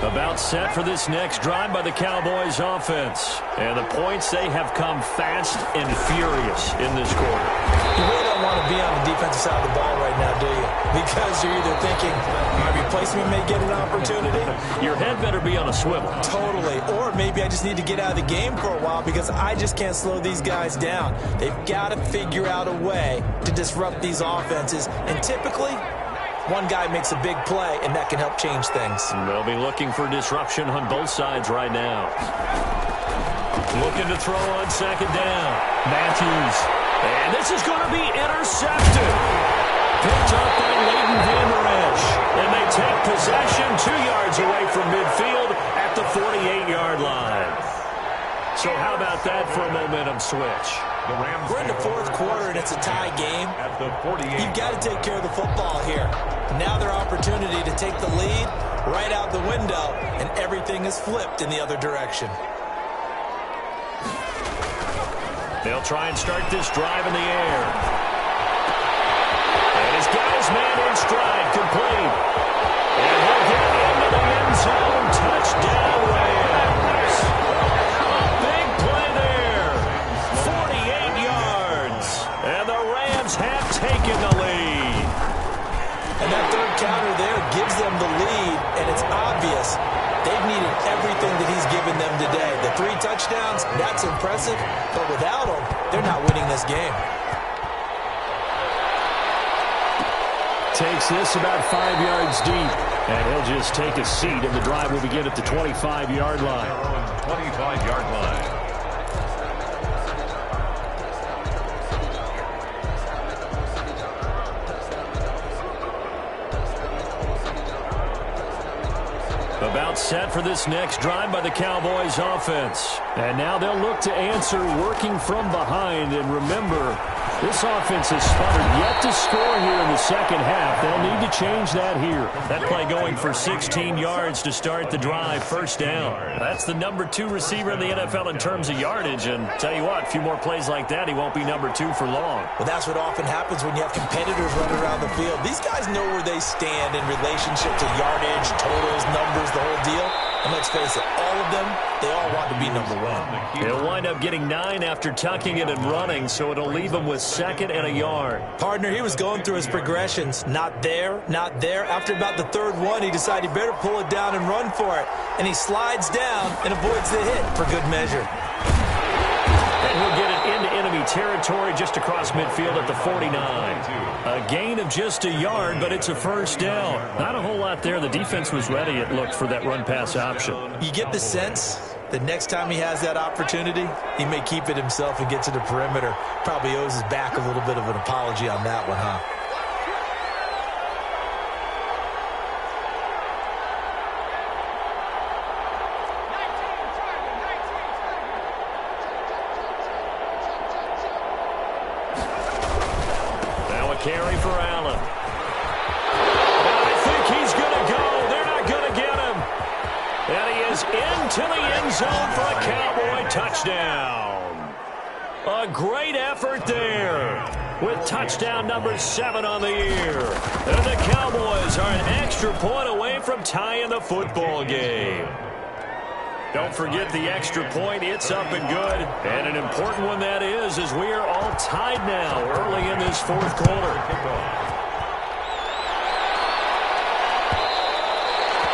About set for this next drive by the Cowboys offense. And the points, they have come fast and furious in this quarter. You really don't want to be on the defensive side of the ball right now, do you? Because you're either thinking, my replacement may get an opportunity. Your head better be on a swivel. Totally. Or maybe I just need to get out of the game for a while because I just can't slow these guys down. They've got to figure out a way to disrupt these offenses. And typically, one guy makes a big play, and that can help change things. They'll be looking for disruption on both sides right now. Looking to throw on 2nd down. Matthews. And this is going to be intercepted. Picked up by Leighton Vander Esch. And they take possession 2 yards away from midfield at the 48-yard line. So how about that for a momentum switch? We're in the 4th quarter, and it's a tie game. At the 48. You've got to take care of the football here. Now their opportunity to take the lead right out the window, and everything is flipped in the other direction. They'll try and start this drive in the air. And his guy's man in stride, complete. And he'll get into the end zone. Touchdown, Rams. A big play there. 48 yards. And the Rams have taken the lead. And that 3rd counter there gives them the lead, and it's obvious they've needed everything that he's given them today. The 3 touchdowns, that's impressive, but without him, they're not winning this game. Takes this about 5 yards deep, and he'll just take a seat, and the drive will begin at the 25-yard line. 25-yard line. About set for this next drive by the Cowboys offense. And now they'll look to answer working from behind. And remember, this offense has sputtered yet to score here in the second half. They'll need to change that here. That play going for 16 yards to start the drive, first down. That's the number 2 receiver in the NFL in terms of yardage. And tell you what, a few more plays like that, he won't be number 2 for long. Well, that's what often happens when you have competitors running around the field. These guys know where they stand in relationship to yardage, totals, numbers, the whole deal. And let's face it, all of them, they all want to be number 1. He'll wind up getting 9 after tucking it and running, so it'll leave him with 2nd and a yard. Partner, he was going through his progressions. Not there, not there. After about the 3rd one, he decided he better pull it down and run for it. And he slides down and avoids the hit for good measure. And he'll get it into enemy territory just across midfield at the 49. A gain of just a yard, but it's a first down. Not a whole lot there. The defense was ready, it looked, for that run-pass option. You get the sense that next time he has that opportunity, he may keep it himself and get to the perimeter. Probably owes his back a little bit of an apology on that one, huh? Carry for Allen. I think he's going to go. They're not going to get him. And he is into the end zone for a Cowboy touchdown. A great effort there with touchdown number 7 on the year. And the Cowboys are an extra point away from tying the football game. Don't forget the extra point. It's up and good. And an important one that is, as we are all tied now early in this 4th quarter.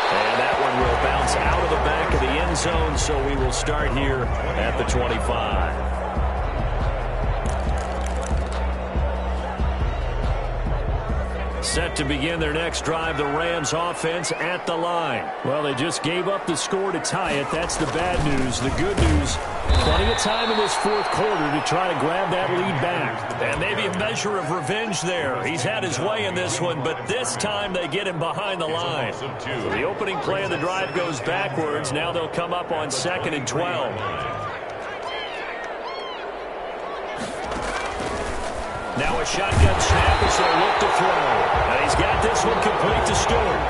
And that one will bounce out of the back of the end zone, so we will start here at the 25. Set to begin their next drive, the Rams offense at the line. Well, they just gave up the score to tie it. That's the bad news. The good news, plenty of time in this 4th quarter to try to grab that lead back. And maybe a measure of revenge there. He's had his way in this one, but this time they get him behind the line. So the opening play of the drive goes backwards. Now they'll come up on 2nd and 12. Now a shotgun snap as they look to throw. And he's got this one complete to Stewart.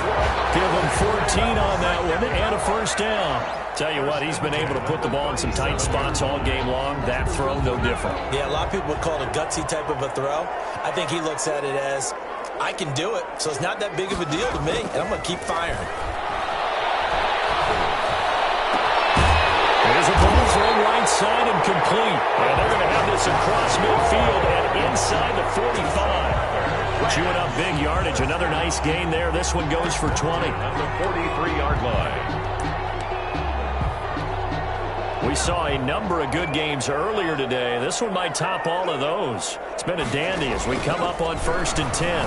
Give him 14 on that one and a first down. Tell you what, he's been able to put the ball in some tight spots all game long. That throw, no different. Yeah, a lot of people would call it a gutsy type of a throw. I think he looks at it as, I can do it, so it's not that big of a deal to me, and I'm going to keep firing. There's a ball thrown right side and complete. And they're going to have this across midfield and inside the 45. Chewing up big yardage. Another nice gain there. This one goes for 20. At the 43-yard line. We saw a number of good games earlier today. This one might top all of those. It's been a dandy as we come up on 1st and 10.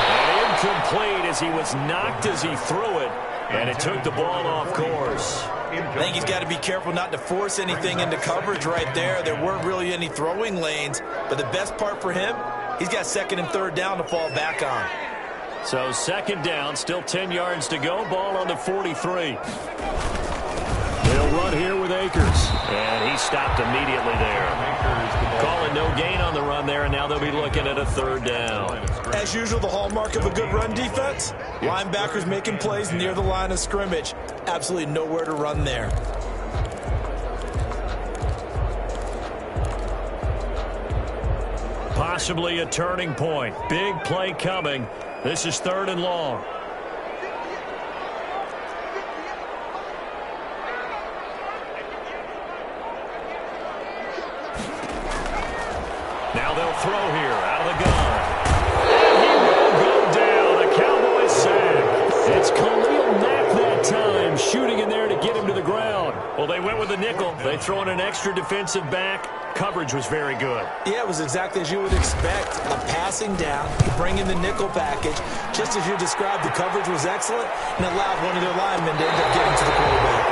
And incomplete as he was knocked as he threw it. And it took the ball off course. I think he's got to be careful not to force anything into coverage right there. There weren't really any throwing lanes. But the best part for him, he's got 2nd and 3rd down to fall back on. So 2nd down, still 10 yards to go. Ball on the 43. They'll run here with Akers. And he stopped immediately there. Calling no gain on the run there, and now they'll be looking at a 3rd down. As usual, the hallmark of a good run defense, linebackers making plays near the line of scrimmage. Absolutely nowhere to run there. Possibly a turning point. Big play coming. This is 3rd and long. Now they'll throw here out of the gun. And he will go down. A Cowboys sack. It's Khalil Mack that time, shooting in there to get him to the ground. Well, they went with the nickel. They throw in an extra defensive back. Coverage was very good. Yeah, it was exactly as you would expect. A passing down, bring in the nickel package. Just as you described, the coverage was excellent and allowed one of their linemen to end up getting to the quarterback.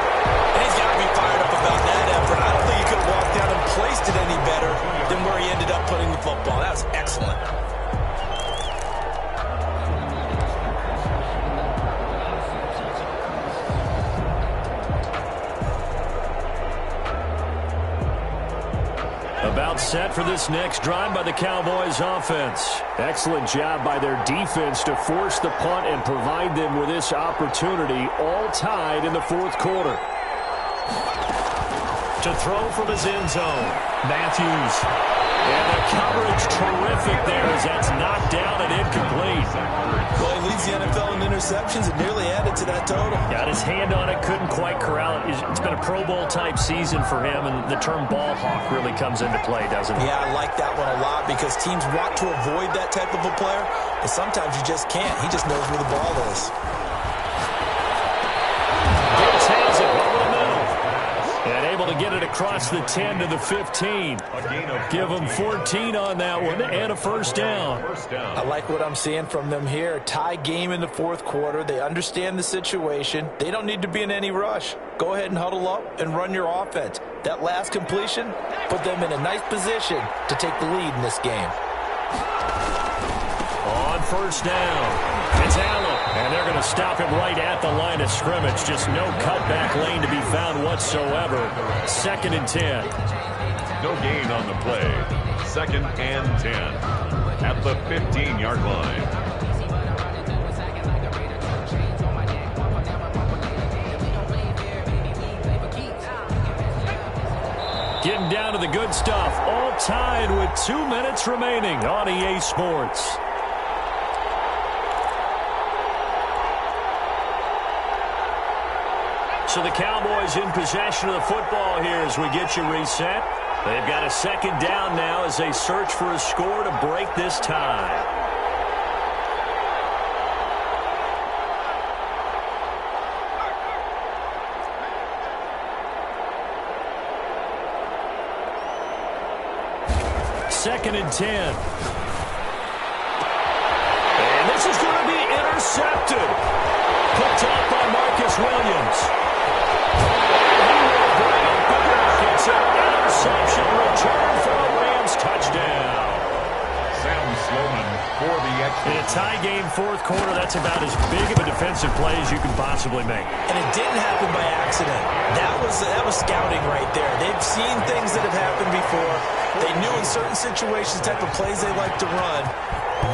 And he's got to be fired up about that effort. I don't think he could have walked down and placed it any better than where he ended up putting the football. That was excellent. About set for this next drive by the Cowboys offense. Excellent job by their defense to force the punt and provide them with this opportunity, all tied in the fourth quarter. To throw from his end zone, Matthews. And the coverage terrific there as that's knocked down and incomplete. Well, he leads the NFL in interceptions and nearly added to that total. Got his hand on it, couldn't quite corral it. It's been a Pro Bowl-type season for him, and the term ball hawk really comes into play, doesn't it? Yeah, I like that one a lot because teams want to avoid that type of a player, but sometimes you just can't. He just knows where the ball is. Gibbs has it over the middle. And able to get it across the 10 to the 15. Give them 14 on that one and a first down. I like what I'm seeing from them here. Tie game in the fourth quarter. They understand the situation. They don't need to be in any rush. Go ahead and huddle up and run your offense. That last completion put them in a nice position to take the lead in this game. On first down, it's Allen. And they're going to stop him right at the line of scrimmage. Just no cutback lane to be found whatsoever. 2nd and 10. No gain on the play. 2nd and 10 at the 15-yard line. Getting down to the good stuff. All tied with 2 minutes remaining on EA Sports. So the Cowboys in possession of the football here as we get you reset. They've got a 2nd down now as they search for a score to break this tie. Second and 10. And this is going to be intercepted. Picked up by Marcus Williams. It's an interception return for a Rams touchdown. Sam Sloman for the extra. In a tie game fourth quarter, that's about as big of a defensive play as you can possibly make. And it didn't happen by accident. That was scouting right there. They've seen things that have happened before. They knew in certain situations the type of plays they like to run,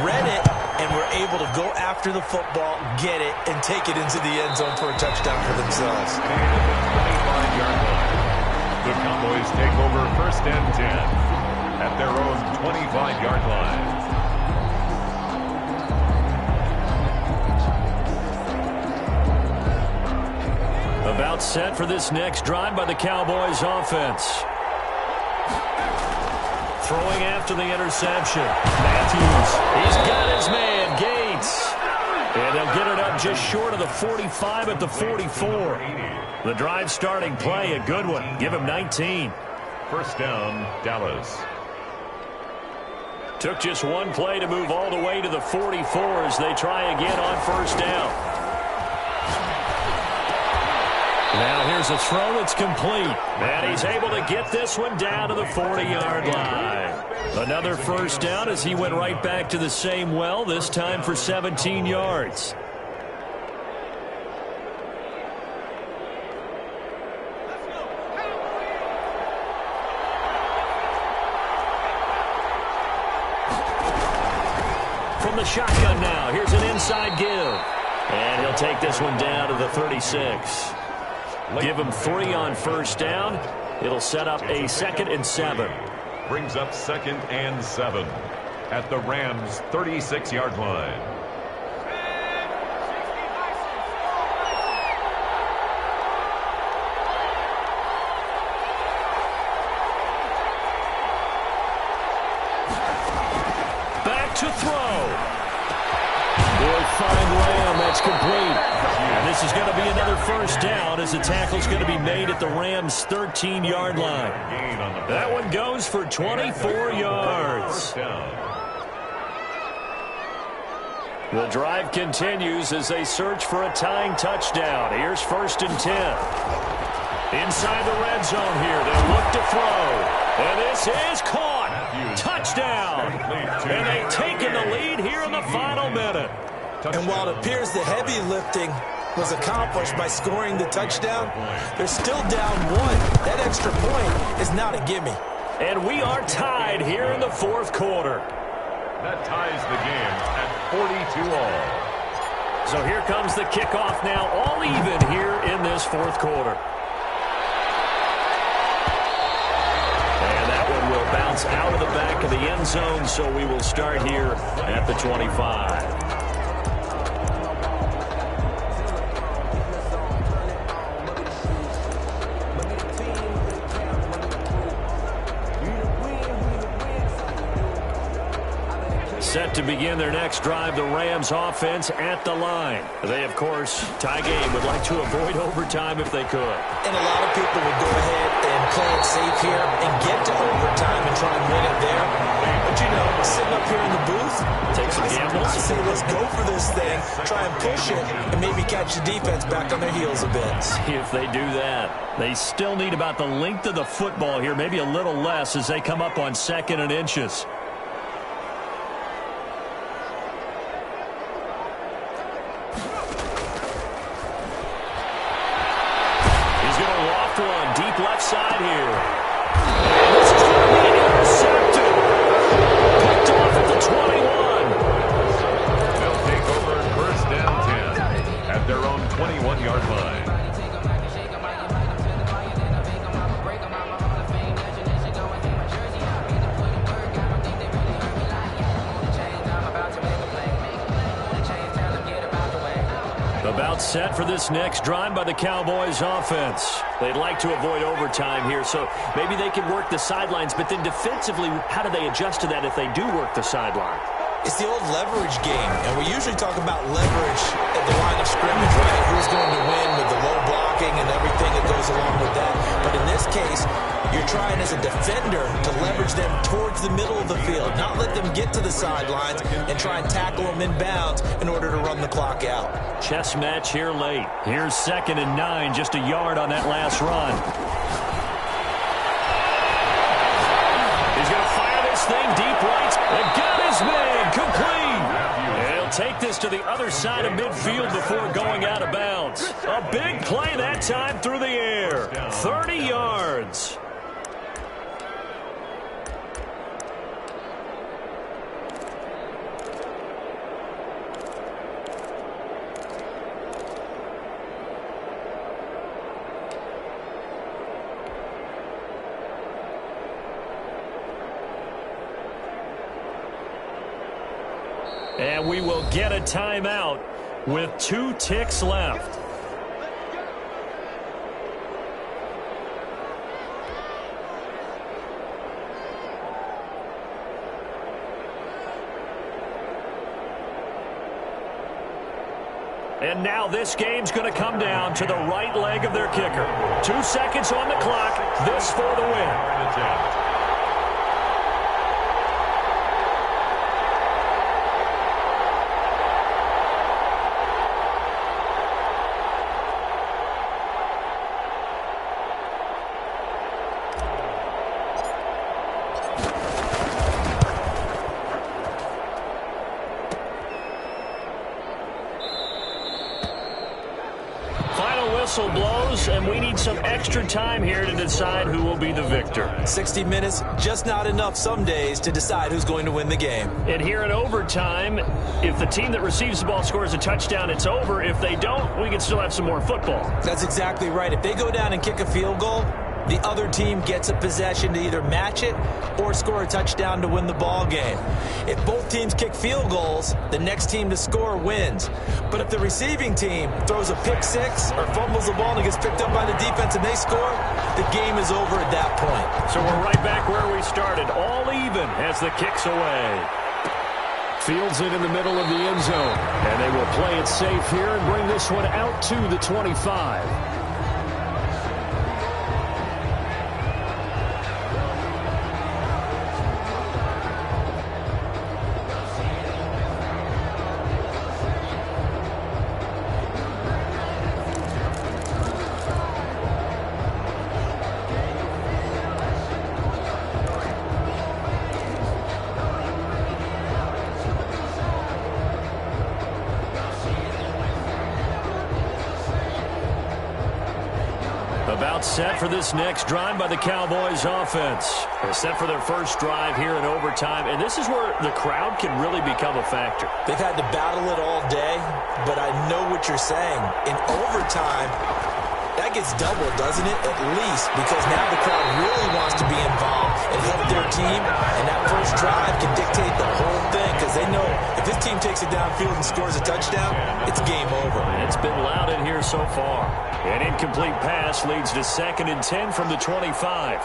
read it, and were able to go after the football, get it, and take it into the end zone for a touchdown for themselves. 25-yard line. The Cowboys take over 1st and 10 at their own 25-yard line. About set for this next drive by the Cowboys offense. Throwing after the interception. Matthews. He's got his man, Gates. And they'll get it up just short of the 45 at the 44. The drive starting play, a good one. Give him 19. 1st down, Dallas. Took just one play to move all the way to the 44 as they try again on 1st down. Now here's a throw that's complete. And he's able to get this one down to the 40-yard line. Another 1st down as he went right back to the same well, this time for 17 yards. From the shotgun now, here's an inside give. And he'll take this one down to the 36. Give him 3 on 1st down. It'll set up a 2nd and 7. Brings up 2nd and 7 at the Rams' 36-yard line. Back to throw. They'll find Lamb. That's complete. And this is going to be another 1st down as the tackle's going to be made at the Rams' 13-yard line. That one goes for 24 yards. The drive continues as they search for a tying touchdown. Here's 1st and 10. Inside the red zone here. They'll look to throw. And this is caught. Touchdown. And they've taken the lead here in the final minute. And while it appears the heavy lifting was accomplished by scoring the touchdown, they're still down 1. That extra point is not a gimme. And we are tied here in the fourth quarter. That ties the game at 42 all. So here comes the kickoff now, all even here in this fourth quarter. And that one will bounce out of the back of the end zone, so we will start here at the 25. Set to begin their next drive, the Rams offense at the line. They, of course, tie game, would like to avoid overtime if they could. And a lot of people would go ahead and play it safe here and get to overtime and try and win it there. But, you know, sitting up here in the booth, take some gambles. I say let's go for this thing, try and push it, and maybe catch the defense back on their heels a bit. See if they do that. They still need about the length of the football here, maybe a little less as they come up on 2nd and inches. One deep left side here. And this is going to be intercepted. Picked off at the 21. They'll take over 1st and 10 at their own 21-yard line. About set for this next drive by the Cowboys offense. They'd like to avoid overtime here, so maybe they can work the sidelines, but then defensively, how do they adjust to that if they do work the sideline? It's the old leverage game, and we usually talk about leverage at the line of scrimmage, right? Who's going to win with the low blocking and everything that goes along with that. But in this case, you're trying as a defender to leverage them towards the middle of the field, not let them get to the sidelines and try and tackle them in bounds in order to run the clock out. Chess match here late. Here's 2nd and 9, just a yard on that last run. He's going to fire this thing deep right. And got his man complete. And he'll take this to the other side of midfield before going out of bounds. A big play that time through the air. 30 yards. And we will get a timeout with 2 ticks left. And now this game's going to come down to the right leg of their kicker. 2 seconds on the clock. This for the win. Whistle blows, and we need some extra time here to decide who will be the victor. 60 minutes, just not enough some days to decide who's going to win the game. And here in overtime, if the team that receives the ball scores a touchdown, it's over. If they don't, we can still have some more football. That's exactly right. If they go down and kick a field goal, the other team gets a possession to either match it or score a touchdown to win the ball game. If both teams kick field goals, the next team to score wins. But if the receiving team throws a pick six or fumbles the ball and it gets picked up by the defense and they score, the game is over at that point. So we're right back where we started, all even as the kick's away. Fields it in the middle of the end zone, and they will play it safe here and bring this one out to the 25. about set for this next drive by the Cowboys offense. They're set for their first drive here in overtime, and this is where the crowd can really become a factor. They've had to battle it all day, but I know what you're saying. In overtime, that gets doubled, doesn't it? At least, because now the crowd really wants to be involved and help their team, and that first drive can dictate the whole thing because they know if this team takes it downfield and scores a touchdown, it's game over. And it's been loud in here so far. An incomplete pass leads to 2nd and 10 from the 25.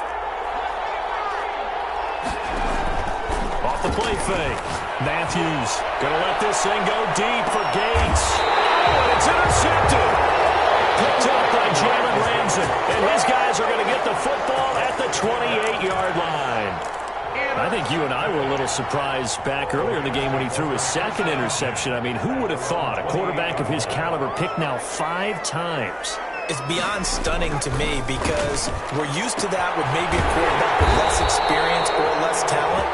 Off the play fake. Matthews going to let this thing go deep for Gates. Oh, and it's intercepted. Picked up by Jalen Ramsey. And his guys are going to get the football at the 28-yard line. I think you and I were a little surprised back earlier in the game when he threw his 2nd interception. I mean, who would have thought a quarterback of his caliber picked now 5 times? It's beyond stunning to me because we're used to that with maybe a quarterback with less experience or less talent.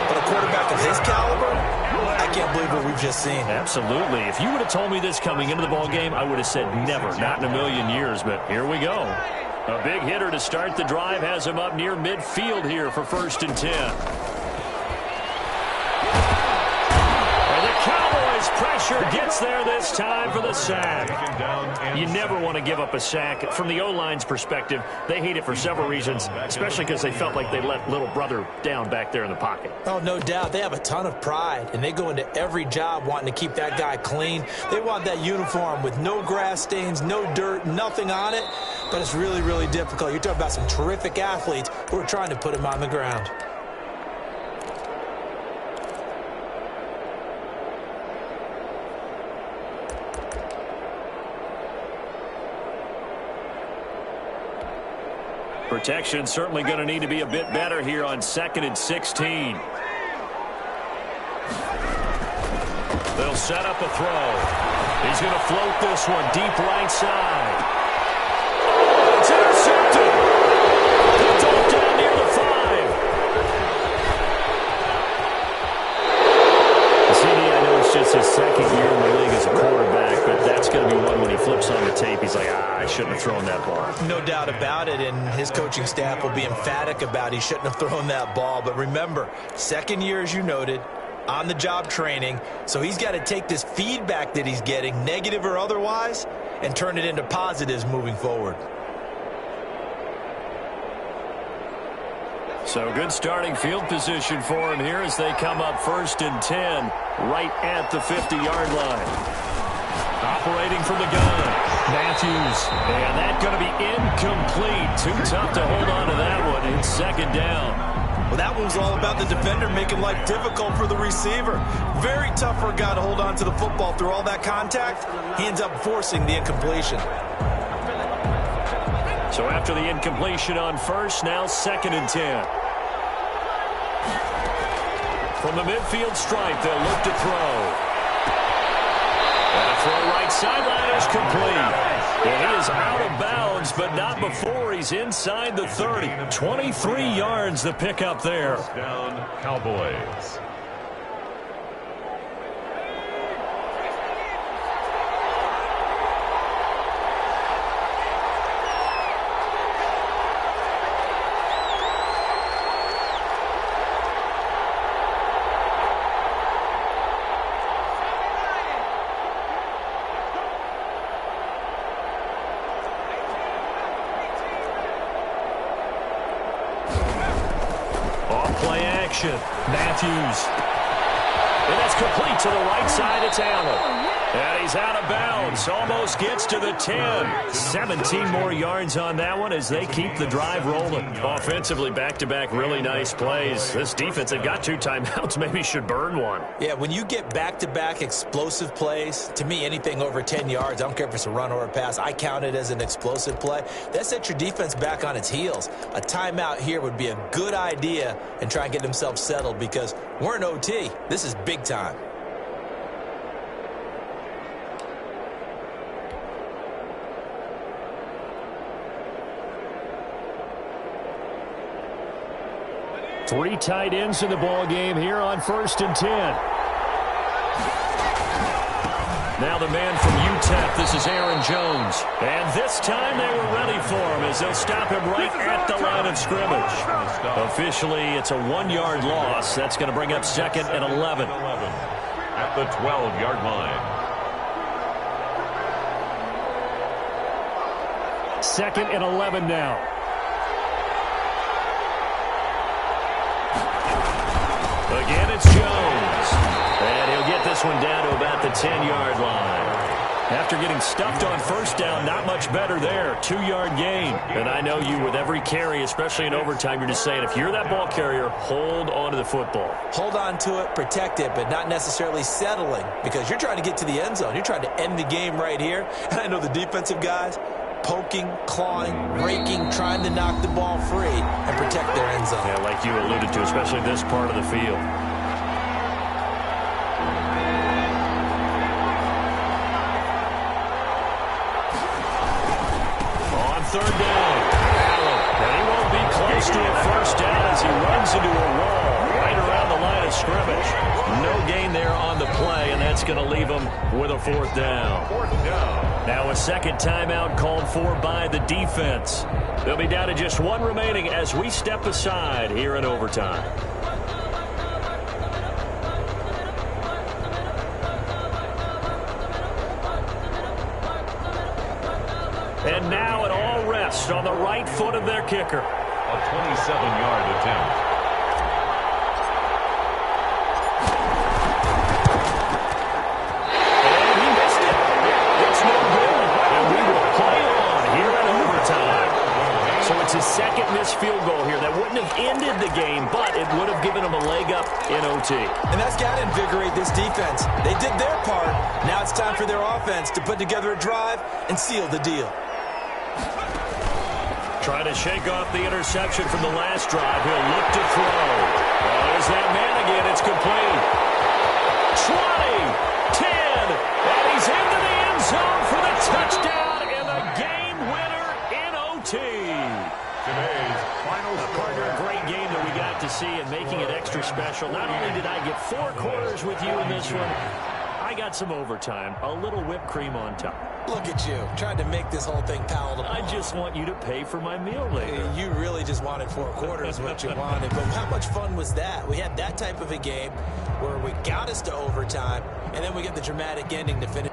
But a quarterback of his caliber, I can't believe what we've just seen. Absolutely. If you would have told me this coming into the ball game, I would have said never, not in a million years. But here we go. A big hitter to start the drive has him up near midfield here for 1st and 10. And the Cowboys pressure gets there this time for the sack. You never want to give up a sack. From the O-line's perspective, they hate it for several reasons, especially because they felt like they let little brother down back there in the pocket. Oh, no doubt. They have a ton of pride, and they go into every job wanting to keep that guy clean. They want that uniform with no grass stains, no dirt, nothing on it. But it's really, really difficult. You're talking about some terrific athletes who are trying to put him on the ground. Protection certainly going to need to be a bit better here on 2nd and 16. They'll set up a throw. He's going to float this one deep right side. It's intercepted. Picked off down near the 5. CD, I know it's just his 2nd year in the league as a quarterback, but that's going to be one when he flips on the tape. He's like, I shouldn't have thrown that ball. No doubt about it, and his coaching staff will be emphatic about he shouldn't have thrown that ball. But remember, 2nd year, as you noted, on-the-job training, so he's got to take this feedback that he's getting, negative or otherwise, and turn it into positives moving forward. So good starting field position for him here as they come up 1st and 10 right at the 50-yard line. Operating from the gun, Matthews, and that's going to be incomplete. Too tough to hold on to that one. It's 2nd down. Well, that one was all about the defender making life difficult for the receiver. Very tough for a guy to hold on to the football through all that contact. He ends up forcing the incompletion. So after the incompletion on 1st, now 2nd and 10. From the midfield stripe, they'll look to throw. And a throw right sideline is complete. And he is out of bounds, but not before he's inside the 30. 23 yards the pickup there. Down, Cowboys. Matthews. And that's complete to the right side. It's Allen. And he's out of bounds. Almost gets to the 10. 17 more yards on that one as they keep the drive rolling. Offensively, back-to-back really nice plays. This defense, they've got 2 timeouts. Maybe should burn one. Yeah, when you get back-to-back explosive plays, to me, anything over 10 yards, I don't care if it's a run or a pass, I count it as an explosive play. That sets your defense back on its heels. A timeout here would be a good idea and try and get themselves settled because we're in OT. This is big time. Three tight ends in the ball game here on 1st and 10. Now the man from UTEP, this is Aaron Jones. And this time they were ready for him as they'll stop him right at the line of scrimmage. Officially, it's a 1-yard loss. That's going to bring up 2nd and 11. At the 12-yard line. 2nd and 11 now. Again, it's Jones. And he'll get this one down to about the 10-yard line. After getting stuffed on first down, not much better there. 2-yard gain. And I know you, with every carry, especially in overtime, you're just saying, if you're that ball carrier, hold on to the football. Hold on to it, protect it, but not necessarily settling, because you're trying to get to the end zone. You're trying to end the game right here. And I know the defensive guys, poking, clawing, raking, trying to knock the ball free and protect their end zone. Yeah, like you alluded to, especially this part of the field. On 3rd down, Allen. And he won't be close to a first down as he runs into a wall right around the line of scrimmage. No gain there on the play, and that's going to leave him with a 4th down. Now a 2nd timeout called for by the defense. They'll be down to just 1 remaining as we step aside here in overtime. And now it all rests on the right foot of their kicker. A 27-yard attempt. It's his 2nd missed field goal here. That wouldn't have ended the game, but it would have given him a leg up in OT. And that's got to invigorate this defense. They did their part. Now it's time for their offense to put together a drive and seal the deal. Trying to shake off the interception from the last drive. He'll look to throw. Oh, there's that man again. It's complete. 20, 10, and he's into the end zone for the touchdown and the game winner in OT. Today's final score. A great game that we got to see and making it extra special. Not only did I get 4 quarters with you in this one, I got some overtime, a little whipped cream on top. Look at you, trying to make this whole thing palatable. I just want you to pay for my meal later. You really just wanted 4 quarters, what you wanted. But how much fun was that? We had that type of a game where we got us to overtime, and then we get the dramatic ending to finish.